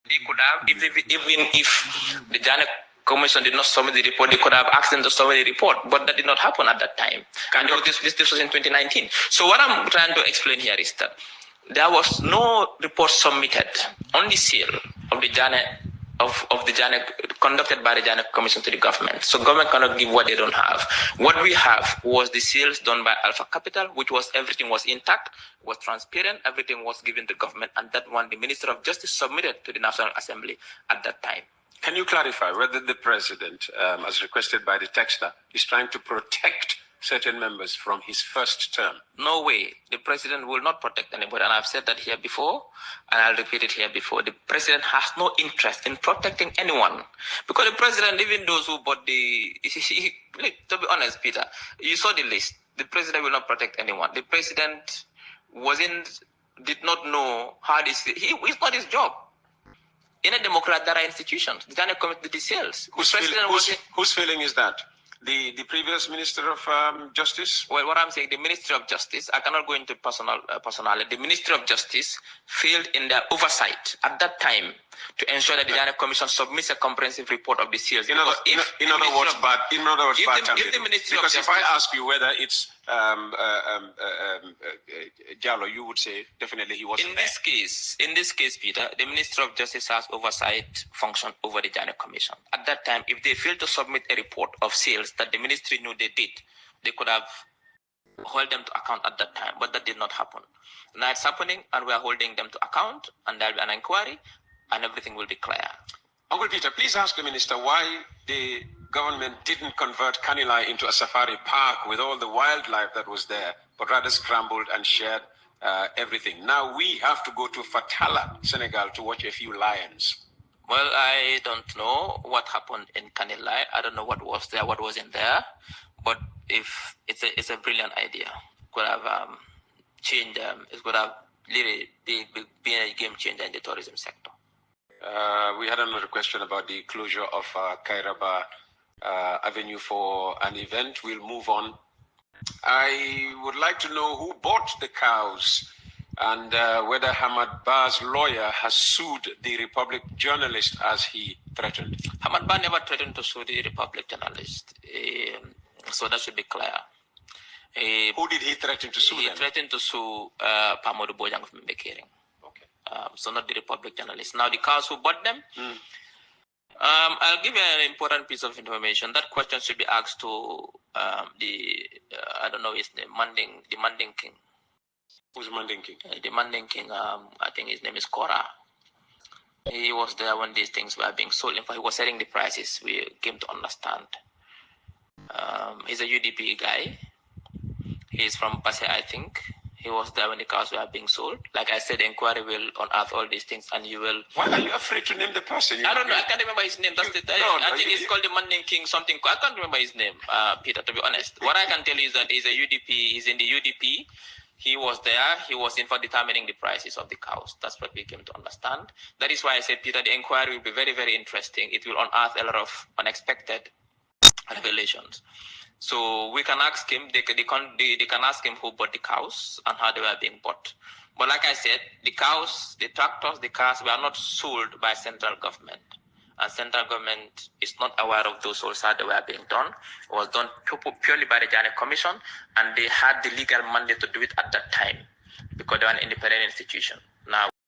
They could have, even if the Janneh Commission did not submit the report, they could have asked them to submit the report, but that did not happen at that time. And this was in 2019. So what I'm trying to explain here is that there was no report submitted on the seal of the Janneh of the Janneh conducted by the Janneh Commission to the government. So government cannot give what they don't have. What we have was the seals done by Alpha Capital, which was everything was intact, was transparent, everything was given to government, and that one the Minister of Justice submitted to the National Assembly at that time. Can you clarify whether the president, as requested by the texter, is trying to protect certain members from his first term? No way. The president will not protect anybody. And I've said that here before, and I'll repeat it here before. The president has no interest in protecting anyone. Because the president, even those who bought the... to be honest, Peter, you saw the list. The president will not protect anyone. The president did not know how this... It's not his job. In a democrat, there are institutions. The Janneh commit the sales. Whose feeling is that? The previous Minister of Justice? Well, what I'm saying, the Ministry of Justice, I cannot go into personality. The Ministry of Justice failed in their oversight at that time to ensure that the Janneh Commission submits a comprehensive report of the seals. In other words, because if I ask you whether it's Jallo, you would say definitely he wasn't there. In this case, Peter, the Minister of Justice has oversight function over the Janneh Commission. At that time, if they failed to submit a report of sales that the ministry knew they did, they could have held them to account at that time, but that did not happen. Now it's happening, and we are holding them to account, and there will be an inquiry, and everything will be clear. Uncle Peter, please ask the minister why the government didn't convert Kanilai into a safari park with all the wildlife that was there, but rather scrambled and shared everything. Now we have to go to Fatala, Senegal, to watch a few lions. Well, I don't know what happened in Kanilai. I don't know what was there, what was in there. But if it's a brilliant idea, could have changed. It could have really been a game changer in the tourism sector. We had another question about the closure of Kairaba Avenue for an event. We'll move on. I would like to know who bought the cows and whether Hamad Ba's lawyer has sued the Republic journalist as he threatened. Hamad Ba never threatened to sue the Republic journalist, so that should be clear. Who did he threaten to sue? He threatened to sue Pamodu Bojang of Mbekering. So not the Republic journalists. Now the cows who bought them, I'll give you an important piece of information. That question should be asked to I don't know his name, the Manding King. Who's Manding King? The Manding King, I think his name is Kora. He was there when these things were being sold. In fact, he was setting the prices. We came to understand. He's a UDP guy. He's from Pase, I think. He was there when the cows were being sold. Like I said, the inquiry will unearth all these things, and you will. Why are you afraid to name the person? I don't know. I can't remember his name. That's I think it's called the Manding King something. I can't remember his name, Peter. To be honest, what I can tell you is that he's a UDP. He's in the UDP. He was there. He was in for determining the prices of the cows. That's what we came to understand. That is why I said, Peter, the inquiry will be very, very interesting. It will unearth a lot of unexpected revelations. So we can ask him, they can ask him who bought the cows and how they were being bought. But like I said, the cows, the tractors, the cars were not sold by central government. And central government is not aware of those sales how they were being done. It was done purely by the Janneh Commission, and they had the legal mandate to do it at that time because they were an independent institution. Now